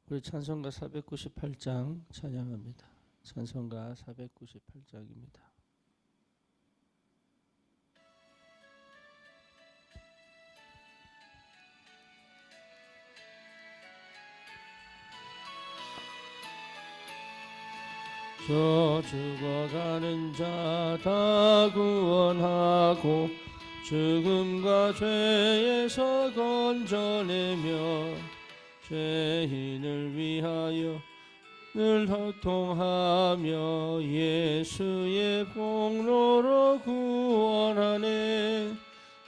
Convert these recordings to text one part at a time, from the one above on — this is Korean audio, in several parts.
우리 찬송가 498장 찬양합니다. 찬송가 498장입니다. 저 죽어가는 자 다 구원하고 죽음과 죄에서 건져내며 죄인을 위하여 늘 호통하며 예수의 공로로 구원하네.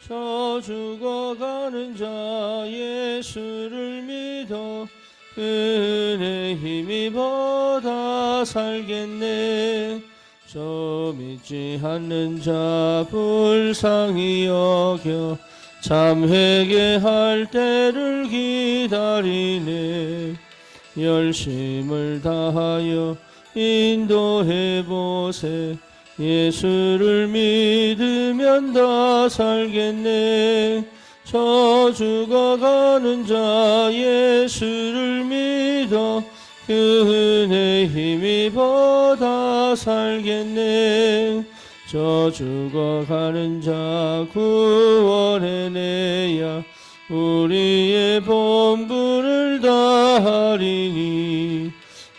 저 죽어가는 자 예수를 믿어 그의 힘입어 살겠네. 저 믿지 않는 자 불쌍히 여겨 참 회개할 때를 기다리네. 열심을 다하여 인도해보세. 예수를 믿으면 다 살겠네. 저 죽어가는 자 예수를 믿어 그의 힘입어 다 살겠네. 저 죽어가는 자 구원해내야 우리의 본분을 다하리니.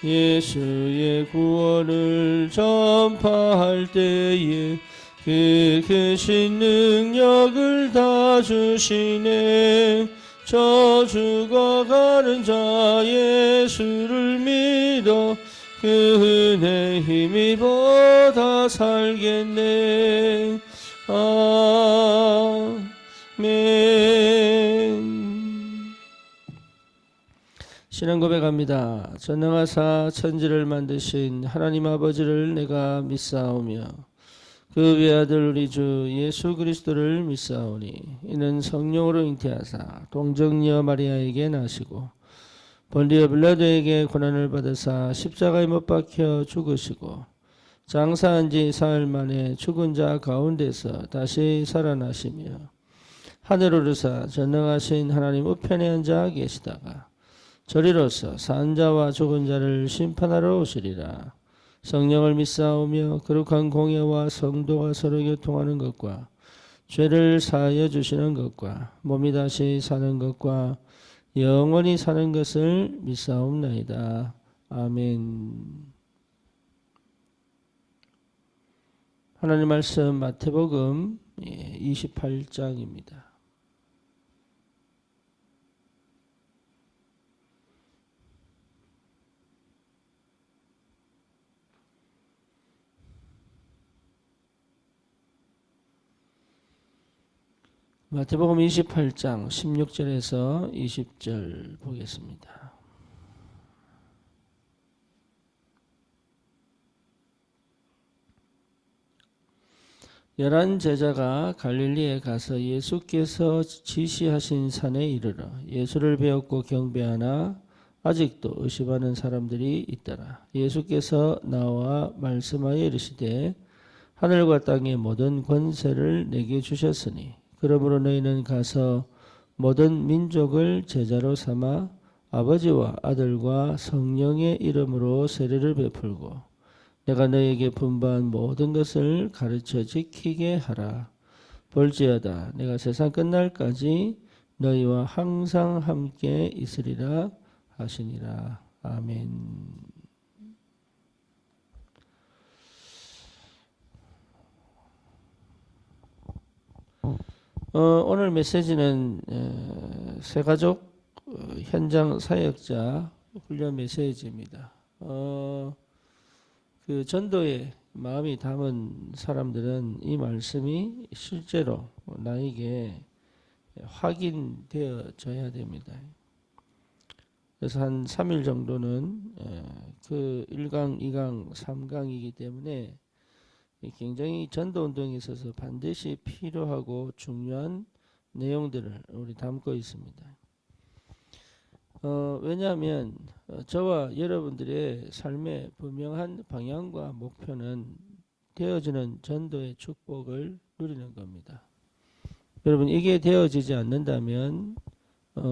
예수의 구원을 전파할 때에 그 크신 능력을 다 주시네. 저 죽어가는 자 예수를 믿어 그의 힘입어 다 살겠네. 아멘. 신앙 고백합니다. 전능하사 천지를 만드신 하나님 아버지를 내가 믿사오며 그 외아들 우리 주 예수 그리스도를 믿사오니 이는 성령으로 잉태하사 동정녀 마리아에게 나시고 본디오 빌라도에게 고난을 받으사 십자가에 못 박혀 죽으시고 장사한 지 사흘 만에 죽은 자 가운데서 다시 살아나시며 하늘 오르사 전능하신 하나님 우편에 앉아 계시다가 저리로서 산 자와 죽은 자를 심판하러 오시리라. 성령을 믿사오며 거룩한 공예와 성도가 서로 교통하는 것과 죄를 사하여 주시는 것과 몸이 다시 사는 것과 영원히 사는 것을 믿사옵나이다. 아멘. 하나님 말씀 마태복음 28장입니다. 마태복음 28장 16절에서 20절 보겠습니다. 열한 제자가 갈릴리에 가서 예수께서 지시하신 산에 이르러 예수를 배웠고 경배하나 아직도 의심하는 사람들이 있더라. 예수께서 나와 말씀하여 이르시되 하늘과 땅의 모든 권세를 내게 주셨으니 그러므로 너희는 가서 모든 민족을 제자로 삼아 아버지와 아들과 성령의 이름으로 세례를 베풀고 내가 너희에게 분부한 모든 것을 가르쳐 지키게 하라. 볼지어다 내가 세상 끝날까지 너희와 항상 함께 있으리라 하시니라. 아멘. 오늘 메시지는 새가족 현장 사역자 훈련 메시지입니다. 그 전도에 마음이 담은 사람들은 이 말씀이 실제로 나에게 확인되어져야 됩니다. 그래서 한 3일 정도는 그 1강, 2강, 3강이기 때문에 굉장히 전도운동에 있어서 반드시 필요하고 중요한 내용들을 우리 담고 있습니다. 왜냐하면 저와 여러분들의 삶의 분명한 방향과 목표는 되어지는 전도의 축복을 누리는 겁니다. 여러분 이게 되어지지 않는다면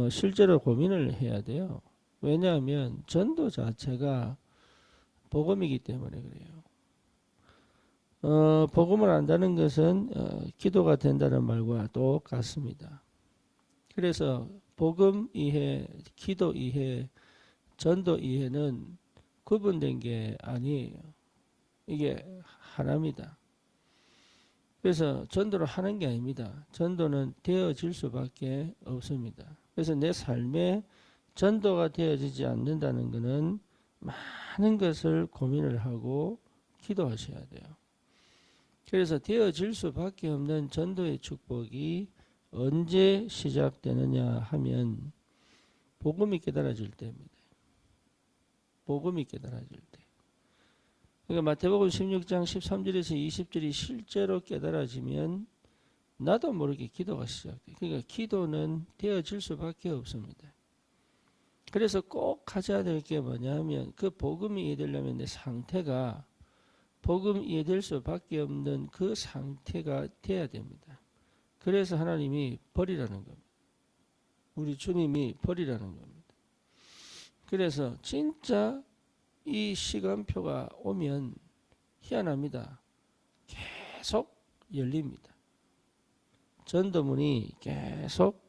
실제로 고민을 해야 돼요. 왜냐하면 전도 자체가 복음이기 때문에 그래요. 복음을 안다는 것은 기도가 된다는 말과 똑같습니다. 그래서 복음 이해, 기도 이해, 전도 이해는 구분된 게 아니에요. 이게 하나입니다. 그래서 전도를 하는 게 아닙니다. 전도는 되어질 수밖에 없습니다. 그래서 내 삶에 전도가 되어지지 않는다는 것은 많은 것을 고민을 하고 기도하셔야 돼요. 그래서 되어질 수밖에 없는 전도의 축복이 언제 시작되느냐 하면 복음이 깨달아질 때입니다. 복음이 깨달아질 때. 그러니까 마태복음 16장 13절에서 20절이 실제로 깨달아지면 나도 모르게 기도가 시작돼요. 그러니까 기도는 되어질 수밖에 없습니다. 그래서 꼭 가져야 될 게 뭐냐면 그 복음이 이해되려면 내 상태가 복음 이해될 수밖에 없는 그 상태가 돼야 됩니다. 그래서 하나님이 버리라는 겁니다. 우리 주님이 버리라는 겁니다. 그래서 진짜 이 시간표가 오면 희한합니다. 계속 열립니다. 전도문이 계속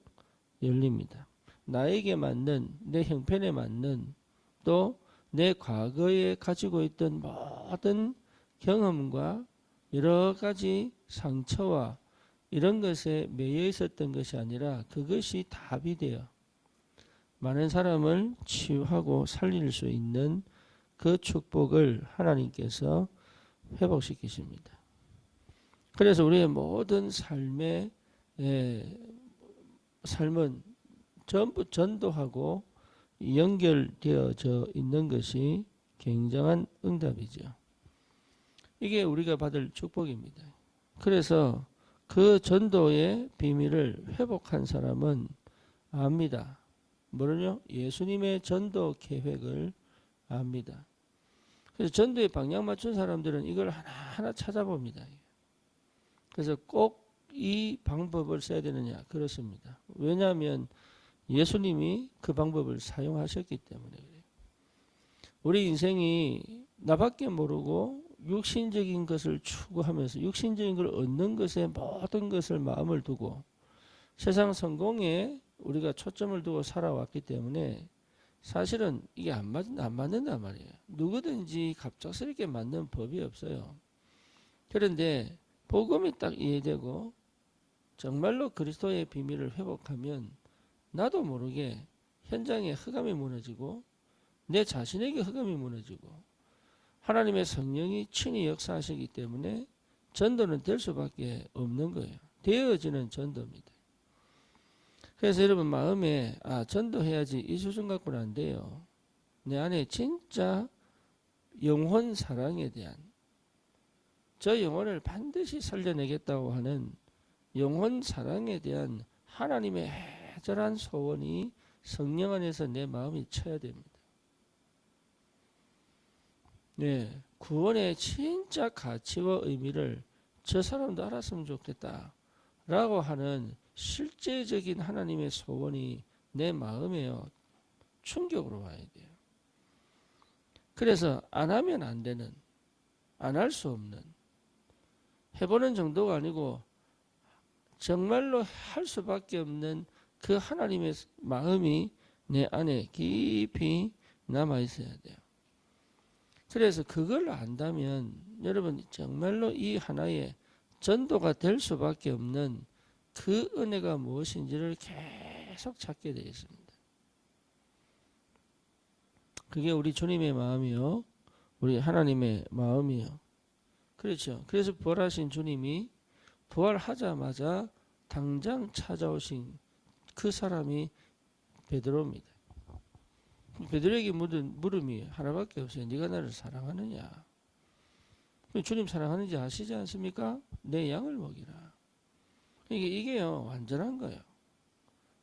열립니다. 나에게 맞는, 내 형편에 맞는, 또 내 과거에 가지고 있던 모든 경험과 여러 가지 상처와 이런 것에 매여 있었던 것이 아니라 그것이 답이 되어 많은 사람을 치유하고 살릴 수 있는 그 축복을 하나님께서 회복시키십니다. 그래서 우리의 모든 삶은 전부 전도하고 연결되어져 있는 것이 굉장한 응답이죠. 이게 우리가 받을 축복입니다. 그래서 그 전도의 비밀을 회복한 사람은 압니다. 뭐냐? 예수님의 전도 계획을 압니다. 그래서 전도에 방향 맞춘 사람들은 이걸 하나하나 찾아봅니다. 그래서 꼭 이 방법을 써야 되느냐? 그렇습니다. 왜냐하면 예수님이 그 방법을 사용하셨기 때문에 그래요. 우리 인생이 나밖에 모르고 육신적인 것을 추구하면서 육신적인 걸 얻는 것에 모든 것을 마음을 두고 세상 성공에 우리가 초점을 두고 살아왔기 때문에 사실은 이게 안 맞는단 말이에요. 누구든지 갑작스럽게 맞는 법이 없어요. 그런데 복음이 딱 이해되고 정말로 그리스도의 비밀을 회복하면 나도 모르게 현장에 흑암이 무너지고 내 자신에게 흑암이 무너지고 하나님의 성령이 친히 역사하시기 때문에 전도는 될 수밖에 없는 거예요. 되어지는 전도입니다. 그래서 여러분 마음에 전도해야지 이 수준 갖고는 안 돼요. 내 안에 진짜 영혼 사랑에 대한 저 영혼을 반드시 살려내겠다고 하는 영혼 사랑에 대한 하나님의 애절한 소원이 성령 안에서 내 마음이 쳐야 됩니다. 네, 구원의 진짜 가치와 의미를 저 사람도 알았으면 좋겠다 라고 하는 실제적인 하나님의 소원이 내 마음에요 충격으로 와야 돼요. 그래서 안 하면 안 되는, 안 할 수 없는, 해보는 정도가 아니고 정말로 할 수밖에 없는 그 하나님의 마음이 내 안에 깊이 남아 있어야 돼요. 그래서 그걸 안다면 여러분 정말로 이 하나의 전도가 될 수밖에 없는 그 은혜가 무엇인지를 계속 찾게 되어 있습니다. 그게 우리 주님의 마음이요, 우리 하나님의 마음이요. 그렇죠. 그래서 부활하신 주님이 부활하자마자 당장 찾아오신 그 사람이 베드로입니다. 베드로에게 묻은 물음이 하나밖에 없어요. 네가 나를 사랑하느냐? 주님 사랑하는지 아시지 않습니까? 내 양을 먹이라. 이게요 완전한 거예요.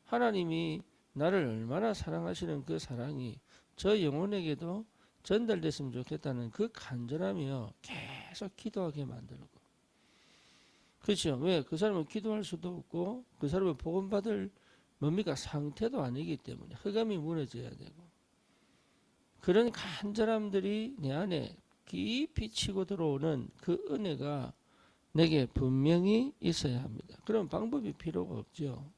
하나님이 나를 얼마나 사랑하시는 그 사랑이 저 영혼에게도 전달됐으면 좋겠다는 그 간절함이요 계속 기도하게 만들고. 그렇죠. 왜? 그 사람은 기도할 수도 없고 그 사람은 복음 받을 뭡니까? 상태도 아니기 때문에 흑암이 무너져야 되고, 그런 간절함들이 내 안에 깊이 치고 들어오는 그 은혜가 내게 분명히 있어야 합니다. 그럼 방법이 필요가 없죠.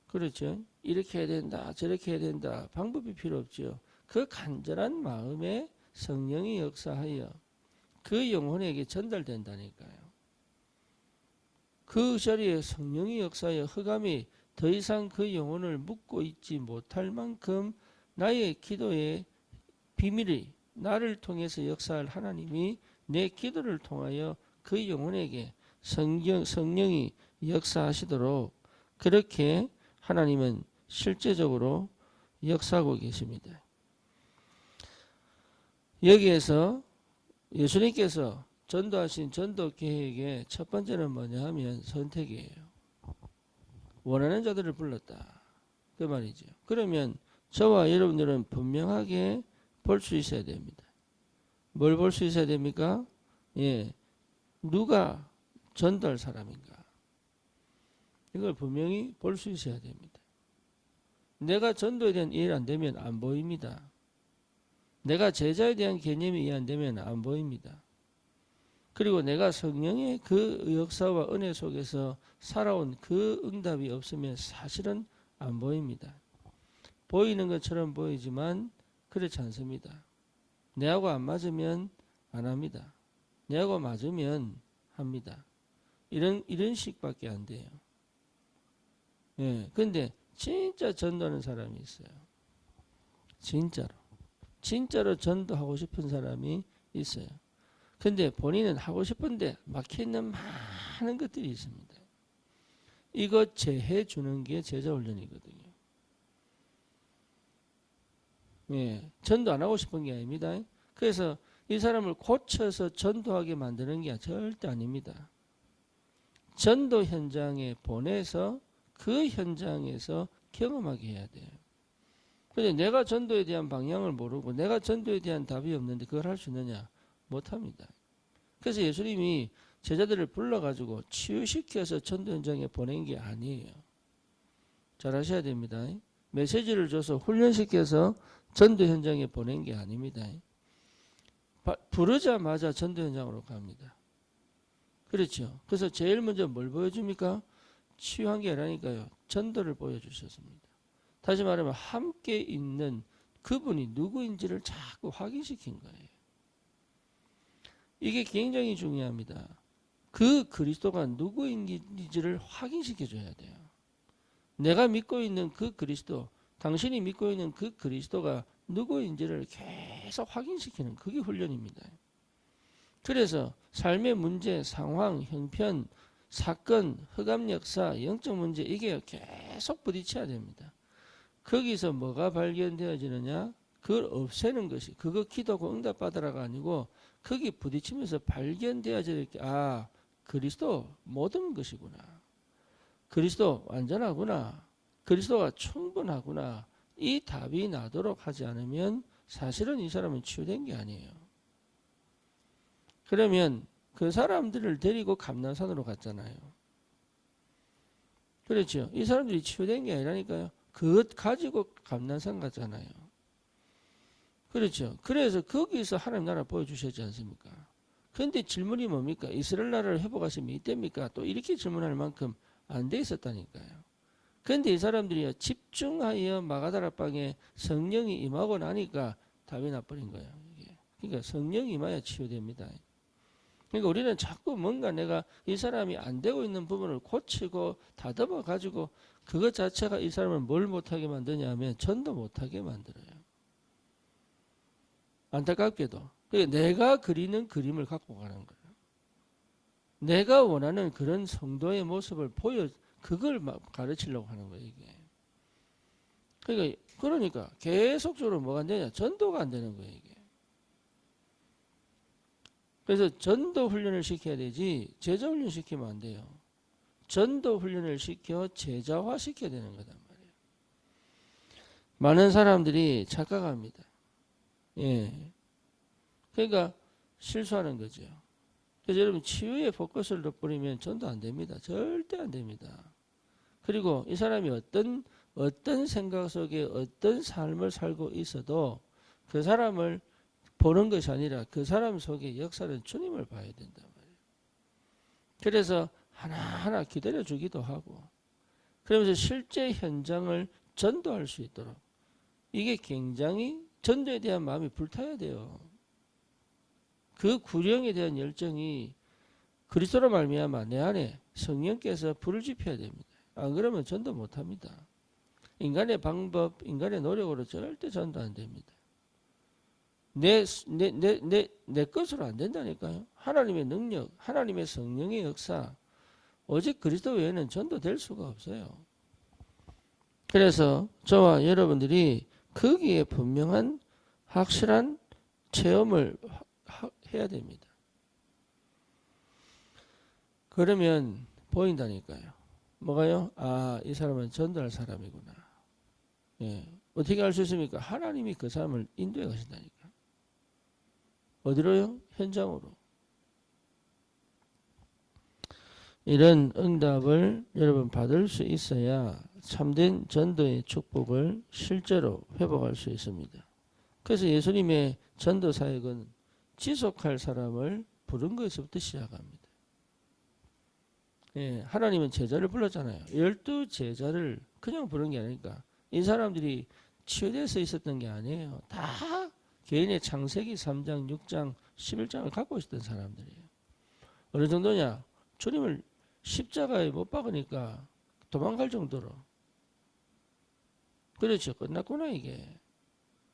그렇죠? 이렇게 해야 된다, 저렇게 해야 된다, 방법이 필요 없죠. 그 간절한 마음에 성령이 역사하여 그 영혼에게 전달된다니까요. 그 자리에 성령이 역사하여 흑암이 더 이상 그 영혼을 묶고 있지 못할 만큼 나의 기도의 비밀이 나를 통해서 역사할 하나님이 내 기도를 통하여 그 영혼에게 성령이 역사하시도록 그렇게 하나님은 실제적으로 역사하고 계십니다. 여기에서 예수님께서 전도하신 전도 계획의 첫 번째는 뭐냐 하면 선택이에요. 원하는 자들을 불렀다. 그 말이죠. 그러면 저와 여러분들은 분명하게 볼 수 있어야 됩니다. 뭘 볼 수 있어야 됩니까? 예, 누가 전도할 사람인가? 이걸 분명히 볼 수 있어야 됩니다. 내가 전도에 대한 이해가 안 되면 안 보입니다. 내가 제자에 대한 개념이 이해 안 되면 안 보입니다. 그리고 내가 성령의 그 역사와 은혜 속에서 살아온 그 응답이 없으면 사실은 안 보입니다. 보이는 것처럼 보이지만 그렇지 않습니다. 내하고 안 맞으면 안 합니다. 내하고 맞으면 합니다. 이런 식밖에 안 돼요. 예. 근데 진짜 전도하는 사람이 있어요. 진짜로 전도하고 싶은 사람이 있어요. 근데 본인은 하고 싶은데 막혀있는 많은 것들이 있습니다. 이거 제해 주는 게 제자 훈련이거든요. 예, 전도 안 하고 싶은 게 아닙니다. 그래서 이 사람을 고쳐서 전도하게 만드는 게 절대 아닙니다. 전도 현장에 보내서 그 현장에서 경험하게 해야 돼요. 근데 내가 전도에 대한 방향을 모르고 내가 전도에 대한 답이 없는데 그걸 할 수 있느냐? 못합니다. 그래서 예수님이 제자들을 불러가지고 치유시켜서 전도 현장에 보낸 게 아니에요. 잘 하셔야 됩니다. 메시지를 줘서 훈련시켜서 전도 현장에 보낸 게 아닙니다. 부르자마자 전도 현장으로 갑니다. 그렇죠. 그래서 제일 먼저 뭘 보여줍니까? 치유한 게 아니라니까요. 전도를 보여주셨습니다. 다시 말하면 함께 있는 그분이 누구인지를 자꾸 확인시킨 거예요. 이게 굉장히 중요합니다. 그 그리스도가 누구인지를 확인시켜줘야 돼요. 내가 믿고 있는 그 그리스도, 당신이 믿고 있는 그 그리스도가 누구인지를 계속 확인시키는 그게 훈련입니다. 그래서 삶의 문제, 상황, 형편, 사건, 흑암 역사, 영적 문제 이게 계속 부딪혀야 됩니다. 거기서 뭐가 발견되어지느냐? 그걸 없애는 것이 그거 기도하고 응답받으라가 아니고 거기 부딪히면서 발견되어질 게 그리스도 모든 것이구나. 그리스도 완전하구나. 그리스도가 충분하구나. 이 답이 나도록 하지 않으면 사실은 이 사람은 치유된 게 아니에요. 그러면 그 사람들을 데리고 감난산으로 갔잖아요. 그렇죠. 이 사람들이 치유된 게 아니라니까요. 그것 가지고 감난산 갔잖아요. 그렇죠. 그래서 거기서 하나님 나라 보여주셨지 않습니까? 그런데 질문이 뭡니까? 이스라엘 나라를 회복하시면 이때입니까? 또 이렇게 질문할 만큼 안 돼 있었다니까요. 그런데 이 사람들이 집중하여 마가다라 방에 성령이 임하고 나니까 답이 나버린 거예요. 이게. 그러니까 성령이 임하여 치유됩니다. 그러니까 우리는 자꾸 뭔가 내가 이 사람이 안 되고 있는 부분을 고치고 다듬어 가지고 그것 자체가 이 사람을 뭘 못하게 만드냐 하면 전도 못하게 만들어요. 안타깝게도. 그러니까 내가 그리는 그림을 갖고 가는 거예요. 내가 원하는 그런 성도의 모습을 그걸 가르치려고 하는 거예요, 이게. 그러니까 계속적으로 뭐가 안 되냐? 전도가 안 되는 거예요, 이게. 그래서 전도 훈련을 시켜야 되지 제자 훈련 시키면 안 돼요. 전도 훈련을 시켜 제자화 시켜야 되는 거단 말이에요. 많은 사람들이 착각합니다. 예. 그러니까 실수하는 거죠. 그래서 여러분 치유에 포커스를 둬버리면 전도 안 됩니다. 절대 안 됩니다. 그리고 이 사람이 어떤 생각 속에 어떤 삶을 살고 있어도 그 사람을 보는 것이 아니라 그 사람 속에 역사는 주님을 봐야 된단 말이에요. 그래서 하나하나 기다려 주기도 하고 그러면서 실제 현장을 전도할 수 있도록 이게 굉장히 전도에 대한 마음이 불타야 돼요. 그 구령에 대한 열정이 그리스도로 말미암아 내 안에 성령께서 불을 지펴야 됩니다. 안 그러면 전도 못합니다. 인간의 방법, 인간의 노력으로 절대 전도 안 됩니다. 내 것으로 안 된다니까요. 하나님의 능력, 하나님의 성령의 역사, 오직 그리스도 외에는 전도될 수가 없어요. 그래서 저와 여러분들이 거기에 분명한 확실한 체험을 해야 됩니다. 그러면 보인다니까요. 뭐가요? 아, 이 사람은 전도할 사람이구나. 예. 어떻게 알 수 있습니까? 하나님이 그 사람을 인도해 가신다니까. 어디로요? 현장으로. 이런 응답을 여러분 받을 수 있어야 참된 전도의 축복을 실제로 회복할 수 있습니다. 그래서 예수님의 전도 사역은 지속할 사람을 부른 것에서부터 시작합니다. 예, 하나님은 제자를 불렀잖아요. 12제자를 그냥 부른 게 아니니까 이 사람들이 치유돼서 있었던 게 아니에요. 다 개인의 창세기 3장, 6장, 11장을 갖고 있었던 사람들이에요. 어느 정도냐? 주님을 십자가에 못 박으니까 도망갈 정도로. 그렇죠. 끝났구나 이게.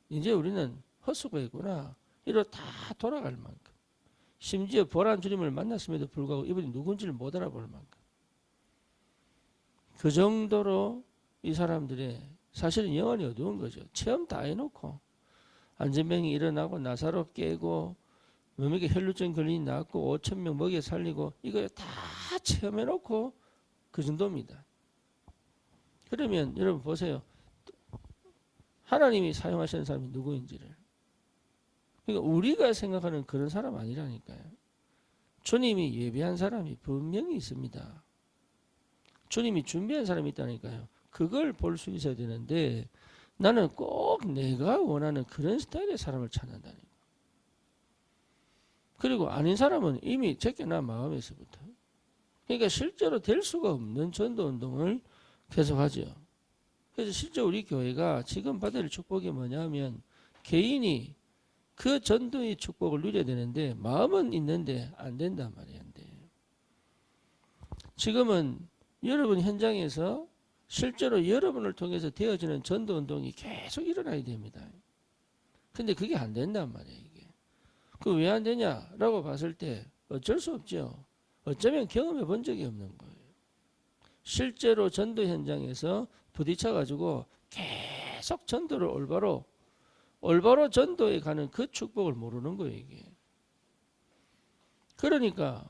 이제 우리는 헛수고했구나. 이로 다 돌아갈 만큼. 심지어 부활한 주님을 만났음에도 불구하고 이분이 누군지를 못 알아볼 만큼. 그 정도로 이 사람들의 사실은 영혼이 어두운 거죠. 체험 다 해놓고 안전병이 일어나고 나사로 깨고 몸에게 혈루증 걸린이 낫고 5,000명 먹여 살리고 이거 다 체험해놓고 그 정도입니다. 그러면 여러분 보세요. 하나님이 사용하시는 사람이 누구인지를. 그러니까 우리가 생각하는 그런 사람 아니라니까요. 주님이 예비한 사람이 분명히 있습니다. 주님이 준비한 사람이 있다니까요. 그걸 볼 수 있어야 되는데 나는 꼭 내가 원하는 그런 스타일의 사람을 찾는다니까. 그리고 아닌 사람은 이미 제껴난 마음에서부터. 그러니까 실제로 될 수가 없는 전도운동을 계속하죠. 그래서 실제 우리 교회가 지금 받을 축복이 뭐냐면 개인이 그 전도의 축복을 누려야 되는데 마음은 있는데 안 된단 말이에요. 안 돼. 지금은 여러분 현장에서 실제로 여러분을 통해서 되어지는 전도운동이 계속 일어나야 됩니다. 근데 그게 안 된단 말이에요. 이게. 그 왜 안 되냐라고 봤을 때 어쩔 수 없죠. 어쩌면 경험해 본 적이 없는 거예요. 실제로 전도 현장에서 부딪혀 가지고 계속 전도를 올바로 전도에 가는 그 축복을 모르는 거예요, 이게. 그러니까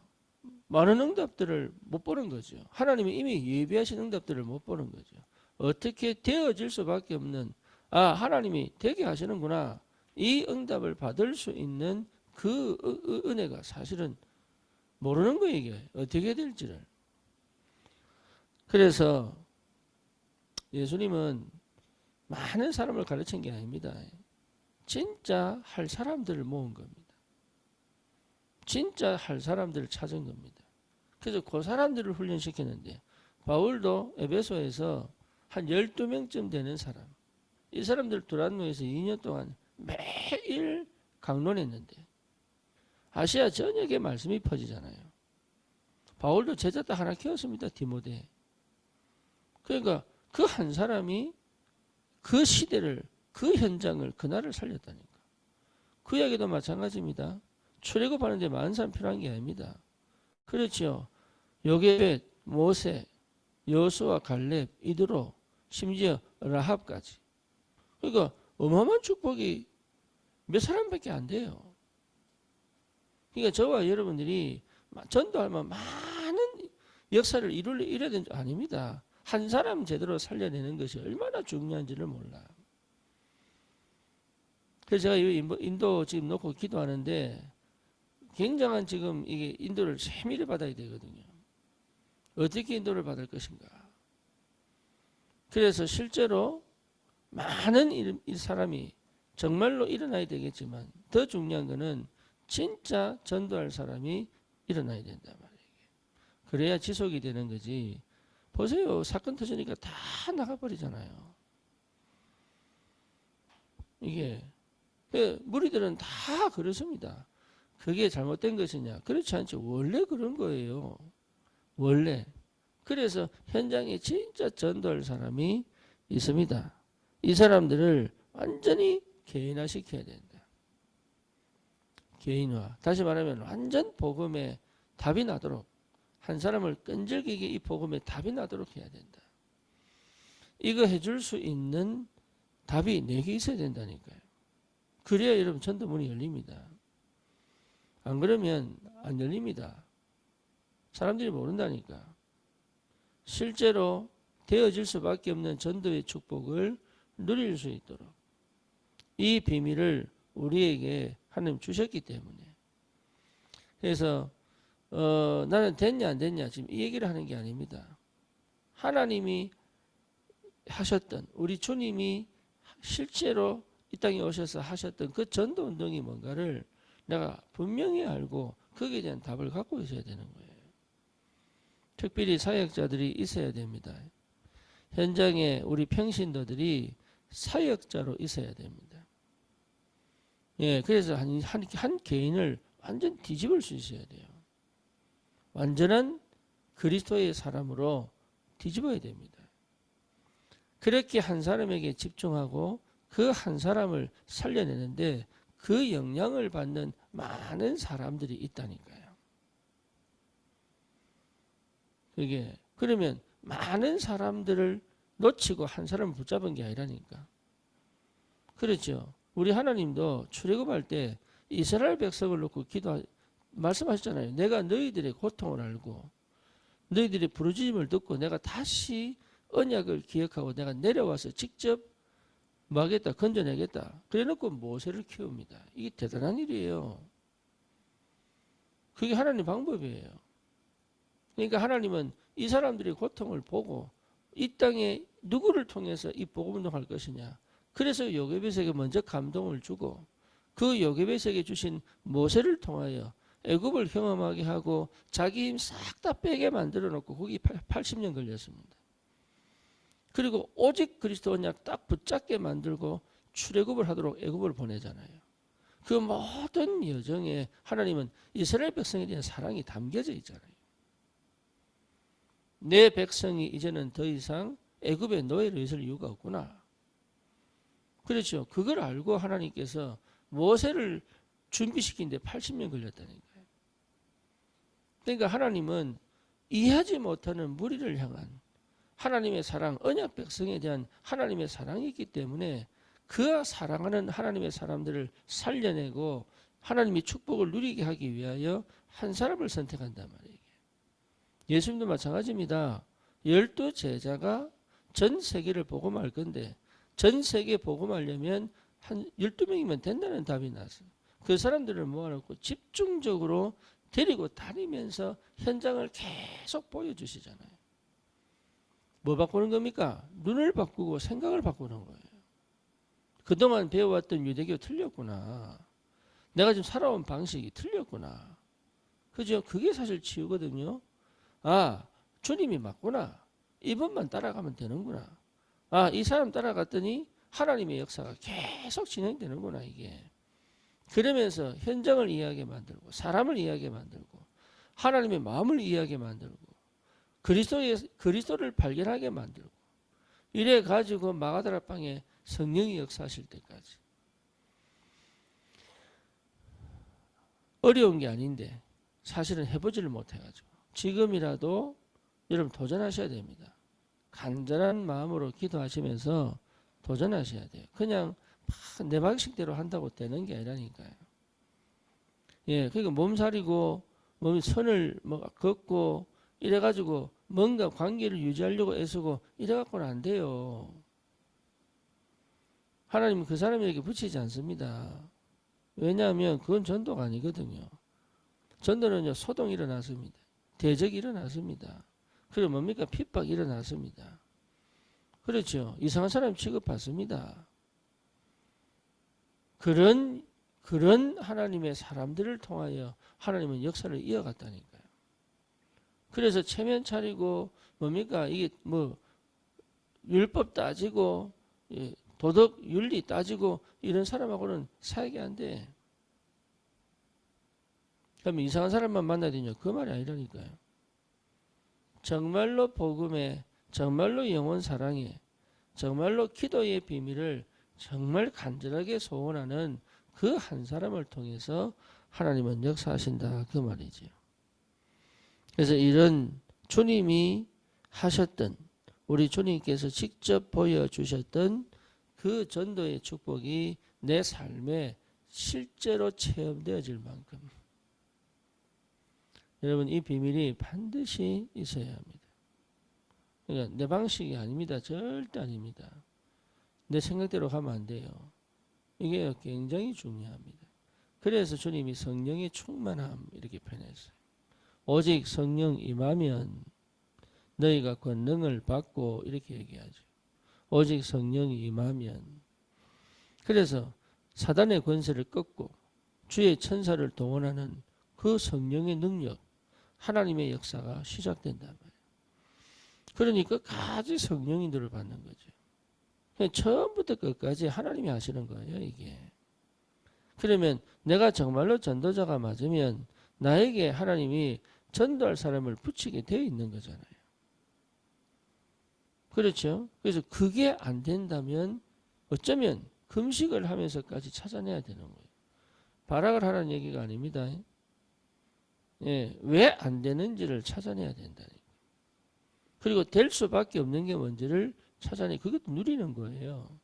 많은 응답들을 못 보는 거죠. 하나님이 이미 예비하신 응답들을 못 보는 거죠. 어떻게 되어질 수밖에 없는 하나님이 되게 하시는구나. 이 응답을 받을 수 있는 그 은혜가 사실은 모르는 거예요, 이게. 어떻게 될지를. 그래서 예수님은 많은 사람을 가르친 게 아닙니다. 진짜 할 사람들을 모은 겁니다. 진짜 할 사람들을 찾은 겁니다. 그래서 그 사람들을 훈련시켰는데 바울도 에베소에서 한 12명쯤 되는 사람, 이 사람들 두란노에서 2년 동안 매일 강론했는데 아시아 전역에 말씀이 퍼지잖아요. 바울도 제자 딱 하나 키웠습니다. 디모데. 그러니까 그 한 사람이 그 시대를, 그 현장을, 그날을 살렸다니까. 그 이야기도 마찬가지입니다. 출애굽하는데 많은 사람 필요한 게 아닙니다. 그렇죠. 요게벳, 모세, 여호수아, 갈렙, 이드로, 심지어 라합까지. 그러니까 어마어마한 축복이 몇 사람밖에 안 돼요. 그러니까 저와 여러분들이 전도하면 많은 역사를 이뤄야 되는 줄 아닙니다. 한 사람 제대로 살려내는 것이 얼마나 중요한지를 몰라. 그래서 제가 인도 지금 놓고 기도하는데 굉장한 지금 이게 인도를 세밀히 받아야 되거든요. 어떻게 인도를 받을 것인가. 그래서 실제로 많은 이 사람이 정말로 일어나야 되겠지만 더 중요한 거는 진짜 전도할 사람이 일어나야 된다 말이에요. 그래야 지속이 되는 거지. 보세요. 사건 터지니까 다 나가버리잖아요. 이게 무리들은 다 그렇습니다. 그게 잘못된 것이냐? 그렇지 않죠. 원래 그런 거예요. 원래. 그래서 현장에 진짜 전도할 사람이 있습니다. 이 사람들을 완전히 개인화시켜야 된다. 개인화. 다시 말하면 완전 복음에 답이 나도록 한 사람을 끈질기게 이 복음에 답이 나도록 해야 된다. 이거 해줄 수 있는 답이 4개 있어야 된다니까요. 그래야 여러분 전도문이 열립니다. 안 그러면 안 열립니다. 사람들이 모른다니까. 실제로 되어질 수밖에 없는 전도의 축복을 누릴 수 있도록 이 비밀을 우리에게 하나님 주셨기 때문에. 그래서 나는 됐냐 안 됐냐 지금 이 얘기를 하는 게 아닙니다. 하나님이 하셨던 우리 주님이 실제로 이 땅에 오셔서 하셨던 그 전도 운동이 뭔가를 내가 분명히 알고 거기에 대한 답을 갖고 있어야 되는 거예요. 특별히 사역자들이 있어야 됩니다. 현장에 우리 평신도들이 사역자로 있어야 됩니다. 예, 그래서 한 개인을 완전 뒤집을 수 있어야 돼요. 완전한 그리스도의 사람으로 뒤집어야 됩니다. 그렇게 한 사람에게 집중하고 그 한 사람을 살려내는데 그 영향을 받는 많은 사람들이 있다니까요. 그게 그러면 많은 사람들을 놓치고 한 사람을 붙잡은 게 아니라니까. 그렇죠. 우리 하나님도 출애굽할 때 이스라엘 백성을 놓고 말씀하셨잖아요. 내가 너희들의 고통을 알고 너희들의 부르짖음을 듣고 내가 다시 언약을 기억하고 내가 내려와서 직접 뭐 하겠다, 건져내겠다. 그래놓고 모세를 키웁니다. 이게 대단한 일이에요. 그게 하나님 방법이에요. 그러니까 하나님은 이 사람들의 고통을 보고 이 땅에 누구를 통해서 이 복음 운동할 것이냐. 그래서 요게벳에게 먼저 감동을 주고 그 요게벳에게 주신 모세를 통하여 애굽을 경험하게 하고 자기 힘 싹 다 빼게 만들어 놓고 거기 80년 걸렸습니다. 그리고 오직 그리스도 언약 딱 붙잡게 만들고 출애굽을 하도록 애굽을 보내잖아요. 그 모든 여정에 하나님은 이스라엘 백성에 대한 사랑이 담겨져 있잖아요. 내 백성이 이제는 더 이상 애굽의 노예로 있을 이유가 없구나. 그렇죠. 그걸 알고 하나님께서 모세를 준비시키는데 80년 걸렸다니까요. 그러니까 하나님은 이해하지 못하는 무리를 향한 하나님의 사랑, 언약 백성에 대한 하나님의 사랑이 있기 때문에 그 사랑하는 하나님의 사람들을 살려내고 하나님이 축복을 누리게 하기 위하여 한 사람을 선택한단 말이에요. 예수님도 마찬가지입니다. 12제자가 전 세계를 복음할 건데 전 세계 복음하려면 한 12명이면 된다는 답이 나왔어요. 그 사람들을 모아놓고 집중적으로 데리고 다니면서 현장을 계속 보여주시잖아요. 뭐 바꾸는 겁니까? 눈을 바꾸고 생각을 바꾸는 거예요. 그동안 배워왔던 유대교 틀렸구나. 내가 지금 살아온 방식이 틀렸구나. 그죠? 그게 사실 치유거든요. 아, 주님이 맞구나. 이분만 따라가면 되는구나. 아, 이 사람 따라갔더니 하나님의 역사가 계속 진행되는구나, 이게. 그러면서 현장을 이해하게 만들고, 사람을 이해하게 만들고, 하나님의 마음을 이해하게 만들고, 그리스도를 발견하게 만들고, 이래 가지고 마가다라 방에 성령이 역사하실 때까지. 어려운 게 아닌데, 사실은 해보지를 못해가지고. 지금이라도 여러분 도전하셔야 됩니다. 간절한 마음으로 기도하시면서 도전하셔야 돼요. 그냥 내 방식대로 한다고 되는 게 아니라니까요. 예, 그러니까 몸살이고 몸이 선을 걷고 이래가지고 뭔가 관계를 유지하려고 애쓰고 이래갖고는 안 돼요. 하나님은 그 사람에게 붙이지 않습니다. 왜냐하면 그건 전도가 아니거든요. 전도는요, 소동이 일어났습니다. 대적이 일어났습니다. 그리고 뭡니까? 핍박이 일어났습니다. 그렇죠. 이상한 사람 취급받습니다. 그런 하나님의 사람들을 통하여 하나님은 역사를 이어갔다니까요. 그래서 체면 차리고 뭡니까? 이게 뭐 율법 따지고 도덕 윤리 따지고 이런 사람하고는 사역이 안 돼. 그러면 이상한 사람만 만나야 되냐? 그 말이 아니라니까요. 정말로 복음에, 정말로 영혼 사랑에, 정말로 기도의 비밀을 정말 간절하게 소원하는 그 한 사람을 통해서 하나님은 역사하신다 그 말이죠. 그래서 이런 주님이 하셨던, 우리 주님께서 직접 보여주셨던 그 전도의 축복이 내 삶에 실제로 체험되어질 만큼 여러분 이 비밀이 반드시 있어야 합니다. 그러니까 내 방식이 아닙니다. 절대 아닙니다. 내 생각대로 가면 안 돼요. 이게 굉장히 중요합니다. 그래서 주님이 성령의 충만함 이렇게 표현했어요. 오직 성령 임하면 너희가 권능을 받고 이렇게 얘기하죠. 오직 성령이 임하면. 그래서 사단의 권세를 꺾고 주의 천사를 동원하는 그 성령의 능력, 하나님의 역사가 시작된단 말이에요. 그러니 끝까지 성령인들을 받는 거죠. 처음부터 끝까지 하나님이 하시는 거예요, 이게. 그러면 내가 정말로 전도자가 맞으면 나에게 하나님이 전도할 사람을 붙이게 되어 있는 거잖아요. 그렇죠? 그래서 그게 안 된다면 어쩌면 금식을 하면서까지 찾아내야 되는 거예요. 발악을 하라는 얘기가 아닙니다. 예, 왜 안 되는지를 찾아내야 된다니까. 그리고 될 수밖에 없는 게 뭔지를 찾아내. 그것도 누리는 거예요.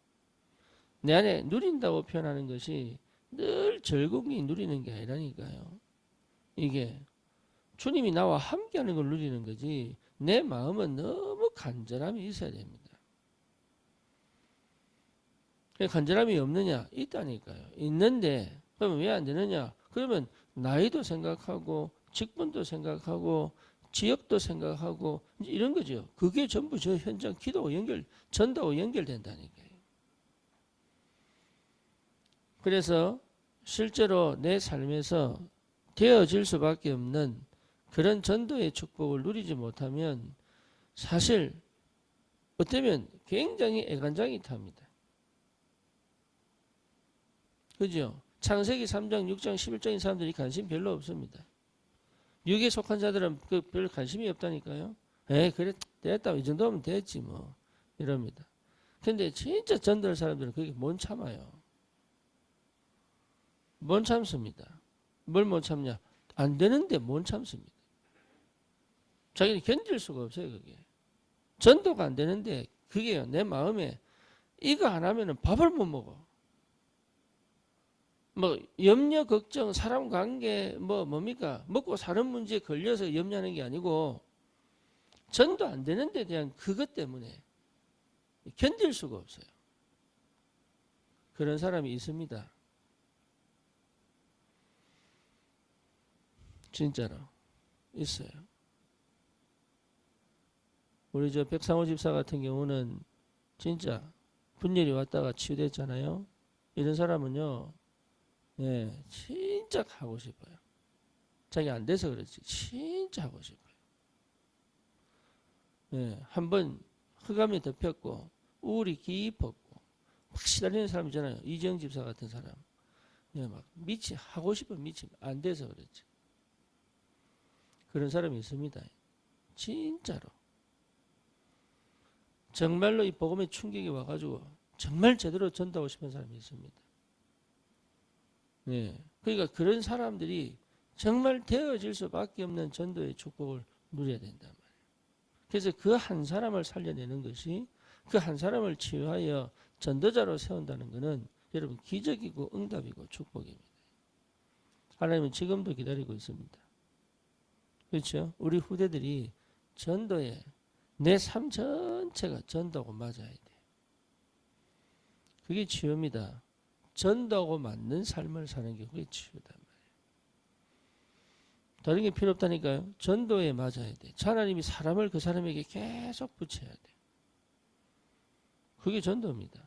내 안에 누린다고 표현하는 것이 늘 즐거움이 누리는 게 아니라니까요. 이게 주님이 나와 함께하는 걸 누리는 거지. 내 마음은 너무 간절함이 있어야 됩니다. 간절함이 없느냐? 있다니까요. 있는데 그러면 왜 안 되느냐? 그러면 나이도 생각하고 직분도 생각하고 지역도 생각하고 이런 거죠. 그게 전부 저 현장 기도와 전도와 연결된다니까요. 그래서 실제로 내 삶에서 되어질 수밖에 없는 그런 전도의 축복을 누리지 못하면 사실 어쩌면 굉장히 애간장이 탑니다. 그죠? 창세기 3장, 6장, 11장인 사람들이 관심 별로 없습니다. 육에 속한 자들은 별 관심이 없다니까요. 그래 됐다 이 정도면 됐지 뭐 이럽니다. 근데 진짜 전도할 사람들은 그게 못 참아요. 못 참습니다. 뭘 못 참냐? 안 되는데 못 참습니다. 자기는 견딜 수가 없어요. 그게 전도가 안 되는데 그게요 내 마음에 이거 안 하면은 밥을 못 먹어. 뭐 염려 걱정 사람 관계 뭡니까 먹고 사는 문제에 걸려서 염려하는 게 아니고 전도 안 되는 데 대한 그것 때문에 견딜 수가 없어요. 그런 사람이 있습니다. 진짜로 있어요. 우리 저 백상호 집사 같은 경우는 진짜 분열이 왔다가 치유됐잖아요. 이런 사람은요 진짜 하고 싶어요. 자기 안 돼서 그렇지 진짜 하고 싶어요. 한번 흑암이 덮였고 우울이 깊었고 막 시달리는 사람 있잖아요. 이재영 집사 같은 사람 막 하고 싶으면 미치 안 돼서 그렇지. 그런 사람이 있습니다. 진짜로 정말로 이 복음의 충격이 와가지고 정말 제대로 전도하고 싶은 사람이 있습니다. 그러니까 그런 사람들이 정말 되어질 수밖에 없는 전도의 축복을 누려야 된단 말이에요. 그래서 그 한 사람을 살려내는 것이 그 한 사람을 치유하여 전도자로 세운다는 것은 여러분 기적이고 응답이고 축복입니다. 하나님은 지금도 기다리고 있습니다. 그렇죠? 우리 후대들이 전도에 내 삶 전체가 전도하고 맞아야 돼. 그게 치유입니다. 전도하고 맞는 삶을 사는 게 그게 치유단 말이에요. 다른 게 필요 없다니까요. 전도에 맞아야 돼. 하나님이 사람을 그 사람에게 계속 붙여야 돼. 그게 전도입니다.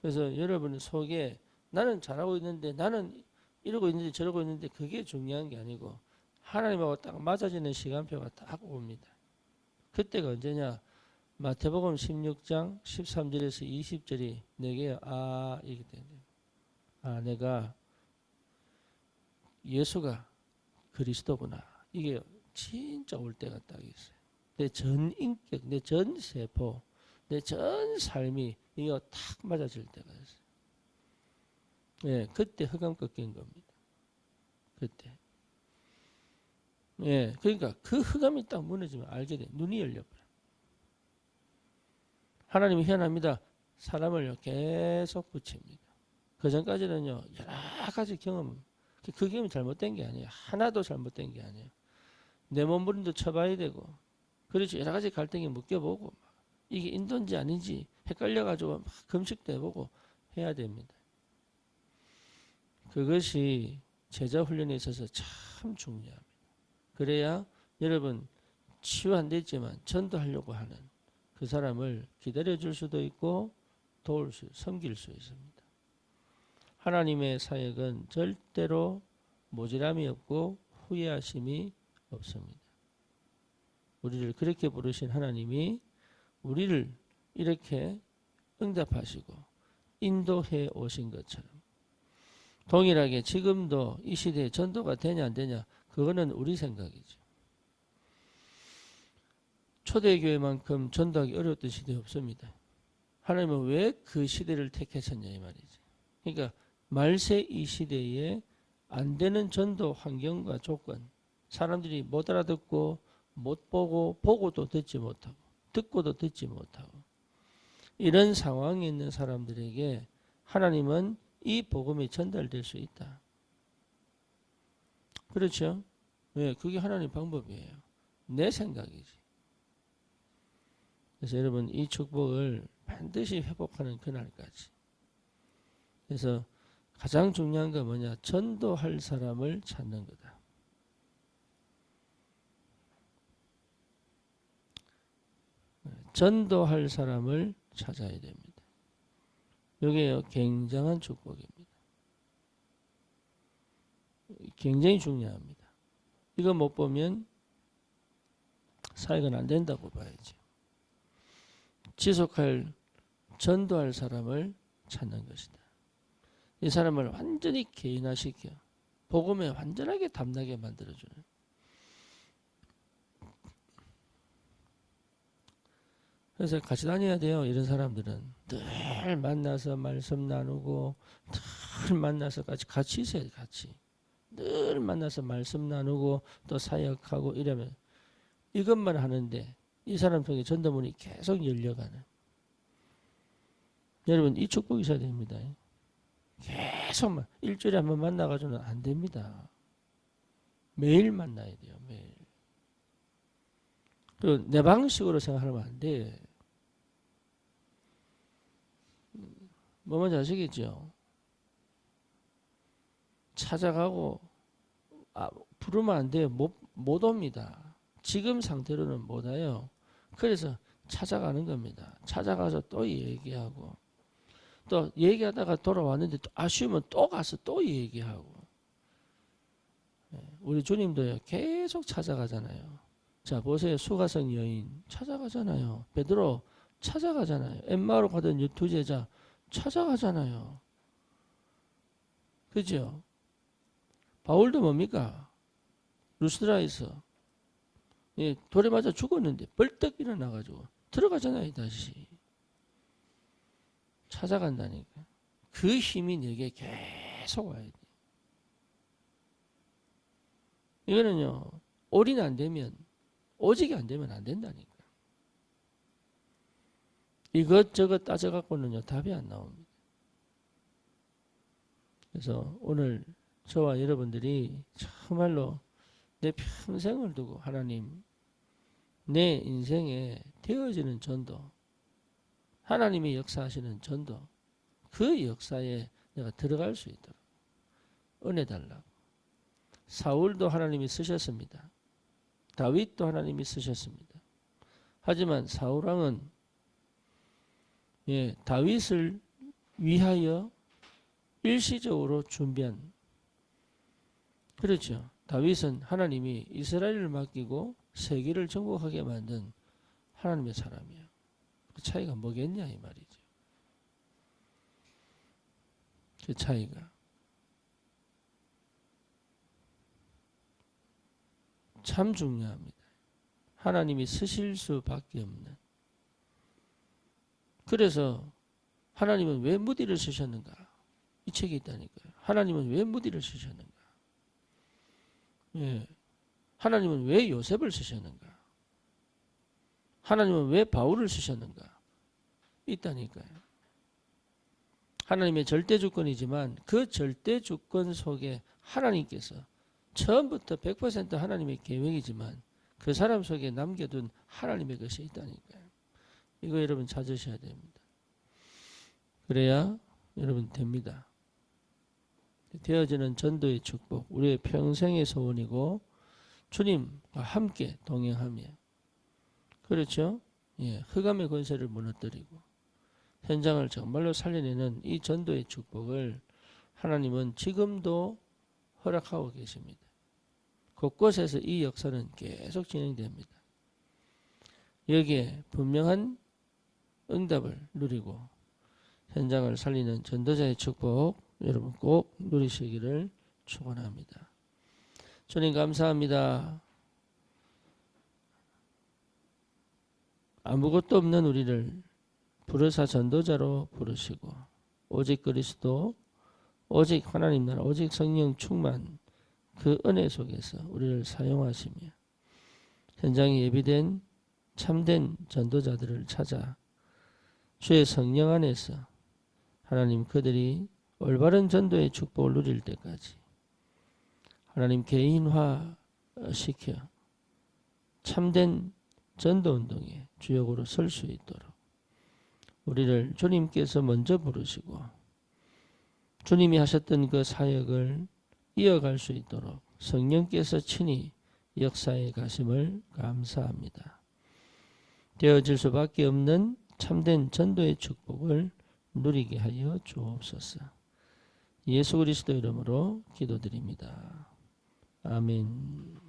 그래서 여러분 속에 나는 잘하고 있는데, 나는 이러고 있는데 저러고 있는데, 그게 중요한 게 아니고 하나님하고 딱 맞아지는 시간표가 딱 옵니다. 그때가 언제냐? 마태복음 16장 13절에서 20절이 내게 이게 되네요. 내가 예수가 그리스도구나. 이게 진짜 올 때가 딱 있어요. 내 전 인격, 내 전 세포, 내 전 삶이 이거 탁 맞아질 때가 있어요. 예, 그때 흑암 꺾인 겁니다. 그때. 예, 그러니까 그 흑암이 딱 무너지면 알게 돼. 눈이 열려버려. 하나님이 희한합니다. 사람을 계속 붙입니다. 그 전까지는요, 여러 가지 경험, 그 경험이 잘못된 게 아니에요. 하나도 잘못된 게 아니에요. 내 몸부림도 쳐봐야 되고, 그렇지, 여러 가지 갈등이 묶여보고, 이게 인도인지 아닌지 헷갈려가지고 막 금식도 해보고 해야 됩니다. 그것이 제자 훈련에 있어서 참 중요합니다. 그래야 여러분 치유 안 됐지만 전도하려고 하는 그 사람을 기다려줄 수도 있고 섬길 수 있습니다. 하나님의 사역은 절대로 모질함이 없고 후회하심이 없습니다. 우리를 그렇게 부르신 하나님이 우리를 이렇게 응답하시고 인도해 오신 것처럼 동일하게 지금도 이 시대에 전도가 되냐 안 되냐, 그거는 우리 생각이죠. 초대교회만큼 전도하기 어려웠던 시대 없습니다. 하나님은 왜 그 시대를 택하셨냐 이 말이지. 그러니까 말세 이 시대에 안 되는 전도 환경과 조건, 사람들이 못 알아듣고 못 보고 보고도 듣지 못하고 듣고도 듣지 못하고 이런 상황에 있는 사람들에게 하나님은 이 복음이 전달될 수 있다. 그렇죠? 네, 그게 하나님 방법이에요. 내 생각이지. 그래서 여러분 이 축복을 반드시 회복하는 그날까지. 그래서 가장 중요한 건 뭐냐? 전도할 사람을 찾는 거다. 전도할 사람을 찾아야 됩니다. 이게 굉장한 축복입니다. 굉장히 중요합니다. 이거 못 보면 사역은 안 된다고 봐야지. 지속할, 전도할 사람을 찾는 것이다. 이 사람을 완전히 개인화시켜 복음에 완전하게 담나게 만들어주는. 그래서 같이 다녀야 돼요. 이런 사람들은 늘 만나서 말씀 나누고 늘 만나서 같이 있어야 돼. 같이 늘 만나서 말씀 나누고 또 사역하고 이러면 이것만 하는데 이 사람 통해 전도문이 계속 열려가는. 여러분 이 축복이 있어야 됩니다. 계속 일주일에 한 번 만나가지고는 안 됩니다. 매일 만나야 돼요. 매일. 그리고 내 방식으로 생각하면 안 돼. 뭐 뭔지 아시겠죠? 찾아가고 부르면 안 돼요. 못 옵니다. 지금 상태로는 못 와요. 그래서 찾아가는 겁니다. 찾아가서 또 얘기하고 또 얘기하다가 돌아왔는데 또 아쉬우면 또 가서 또 얘기하고. 우리 주님도요 계속 찾아가잖아요. 자 보세요. 수가성 여인 찾아가잖아요. 베드로 찾아가잖아요. 엠마오로 가던 두 제자 찾아가잖아요. 그죠? 바울도 뭡니까? 루스드라에서 돌에 맞아 죽었는데 벌떡 일어나가지고 들어가잖아요. 다시 찾아간다니까. 그 힘이 내게 계속 와야 돼. 이거는요 올인 안 되면, 오직이 안 되면 안 된다니까. 이것저것 따져갖고는요 답이 안 나옵니다. 그래서 오늘 저와 여러분들이 정말로 내 평생을 두고 하나님, 내 인생에 되어지는 전도, 하나님이 역사하시는 전도, 그 역사에 내가 들어갈 수 있도록 은혜 달라고. 사울도 하나님이 쓰셨습니다. 다윗도 하나님이 쓰셨습니다. 하지만 사울왕은 다윗을 위하여 일시적으로 준비한, 그렇죠. 다윗은 하나님이 이스라엘을 맡기고 세계를 정복하게 만든 하나님의 사람이에요. 그 차이가 뭐겠냐 이 말이죠. 그 차이가 참 중요합니다. 하나님이 쓰실 수밖에 없는. 그래서 하나님은 왜 무디를 쓰셨는가? 이 책이 있다니까요. 하나님은 왜 무디를 쓰셨는가? 하나님은 왜 요셉을 쓰셨는가? 하나님은 왜 바울을 쓰셨는가? 있다니까요. 하나님의 절대 주권이지만 그 절대 주권 속에 하나님께서 처음부터 100% 하나님의 계획이지만 그 사람 속에 남겨둔 하나님의 것이 있다니까요. 이거 여러분 찾으셔야 됩니다. 그래야 여러분 됩니다. 되어지는 전도의 축복, 우리의 평생의 소원이고 주님과 함께 동행하며, 그렇죠? 흑암의 권세를 무너뜨리고 현장을 정말로 살려내는 이 전도의 축복을 하나님은 지금도 허락하고 계십니다. 곳곳에서 이 역사는 계속 진행됩니다. 여기에 분명한 응답을 누리고 현장을 살리는 전도자의 축복 여러분 꼭 누리시기를 축원합니다. 주님 감사합니다. 아무것도 없는 우리를 부르사 전도자로 부르시고 오직 그리스도, 오직 하나님 나라, 오직 성령 충만 그 은혜 속에서 우리를 사용하시며 현장에 예비된 참된 전도자들을 찾아 주의 성령 안에서 하나님 그들이 올바른 전도의 축복을 누릴 때까지 하나님 개인화 시켜 참된 전도운동의 주역으로 설 수 있도록 우리를 주님께서 먼저 부르시고 주님이 하셨던 그 사역을 이어갈 수 있도록 성령께서 친히 역사에 가심을 감사합니다. 되어질 수밖에 없는 참된 전도의 축복을 누리게 하여 주옵소서. 예수 그리스도 이름으로 기도드립니다. 아멘.